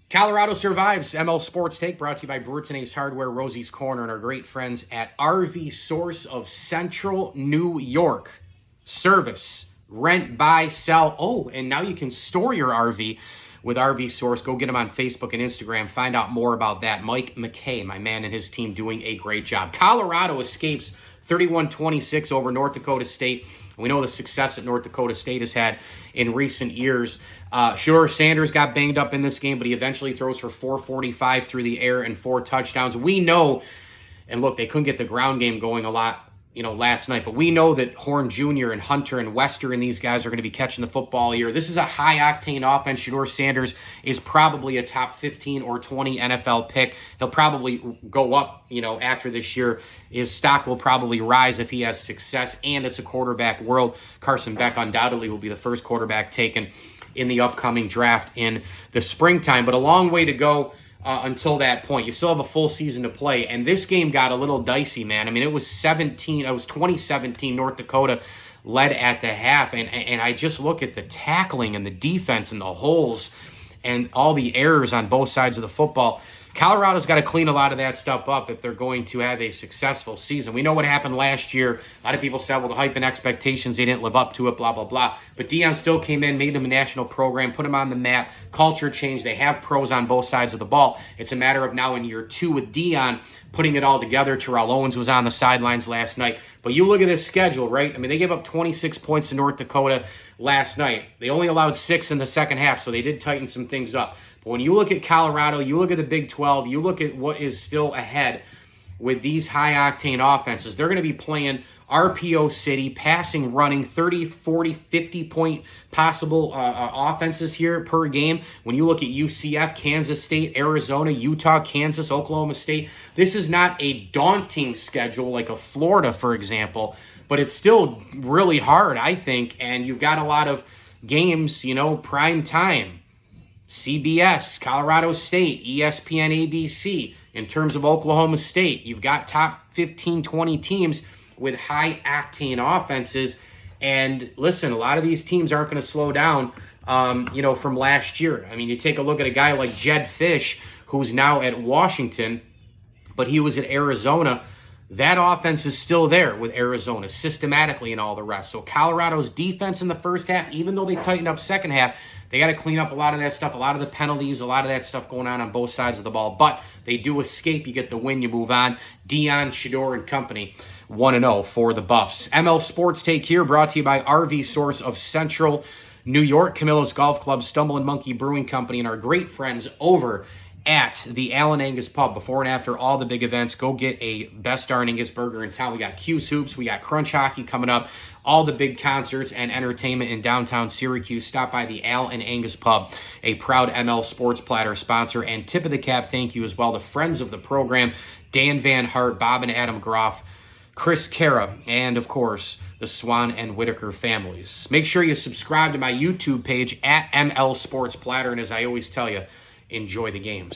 Colorado survives. ML Sports Take brought to you by Brewerton Ace Hardware, Rosie's Corner, and our great friends at RV Source of Central New York. Service, rent, buy, sell. Oh, and now you can store your RV with RV Source. Go get them on Facebook and Instagram. Find out more about that. Mike McKay, my man, and his team doing a great job. Colorado escapes 31-26 over North Dakota State. We know the success that North Dakota State has had in recent years. Shedeur Sanders got banged up in this game, but he eventually throws for 445 through the air and 4 touchdowns. We know, and look, they couldn't get the ground game going a lot, last night, but we know that Horn Jr. and Hunter and Wester and these guys are going to be catching the football here. This is a high-octane offense. Shedeur Sanders is probably a top 15 or 20 NFL pick. He'll probably go up, after this year. His stock will probably rise if he has success, and it's a quarterback world. Carson Beck undoubtedly will be the first quarterback taken in the upcoming draft in the springtime, but a long way to go until that point. You still have a full season to play, and this game got a little dicey, man. I mean, it was 2017, North Dakota led at the half, and I just look at the tackling and the defense and the holes and all the errors on both sides of the football. Colorado's got to clean a lot of that stuff up if they're going to have a successful season. We know what happened last year. A lot of people said, well, the hype and expectations, they didn't live up to it, blah, blah, blah. But Deion still came in, made them a national program, put them on the map, culture change. They have pros on both sides of the ball. It's a matter of now in year 2 with Deion putting it all together. Terrell Owens was on the sidelines last night. But you look at this schedule, right? I mean, they gave up 26 points to North Dakota last night. They only allowed 6 in the second half, so they did tighten some things up. When you look at Colorado, you look at the Big 12, you look at what is still ahead with these high-octane offenses. They're going to be playing RPO City, passing, running, 30, 40, 50-point possible offenses here per game. When you look at UCF, Kansas State, Arizona, Utah, Kansas, Oklahoma State, this is not a daunting schedule like a Florida, for example, but it's still really hard, I think, and you've got a lot of games, prime time. CBS, Colorado State, ESPN, ABC. In terms of Oklahoma State, you've got top 15, 20 teams with high-octane offenses. And listen, a lot of these teams aren't going to slow down, from last year. I mean, you take a look at a guy like Jedd Fisch, who's now at Washington, but he was at Arizona. That offense is still there with Arizona, systematically and all the rest. So Colorado's defense in the first half, even though they tightened up second half, they got to clean up a lot of that stuff, a lot of the penalties, a lot of that stuff going on both sides of the ball. But they do escape. You get the win, you move on. Deion, Shedeur, and company, 1-0 for the Buffs. ML Sports Take here, brought to you by RV Source of Central New York, Camillus Golf Club, Stumble and Monkey Brewing Company, and our great friends over at the Allen Angus Pub. Before and after all the big events, go get a best darn Angus burger in town. We got Q's Hoops, we got Crunch Hockey coming up, all the big concerts and entertainment in downtown Syracuse. Stop by the Allen Angus Pub, a proud ML Sports Platter sponsor, and tip of the cap thank you as well to friends of the program, Dan Van Hart, Bob and Adam Groff, Chris Cara, and of course, the Swan and Whitaker families. Make sure you subscribe to my YouTube page at ML Sports Platter, and as I always tell you, enjoy the games.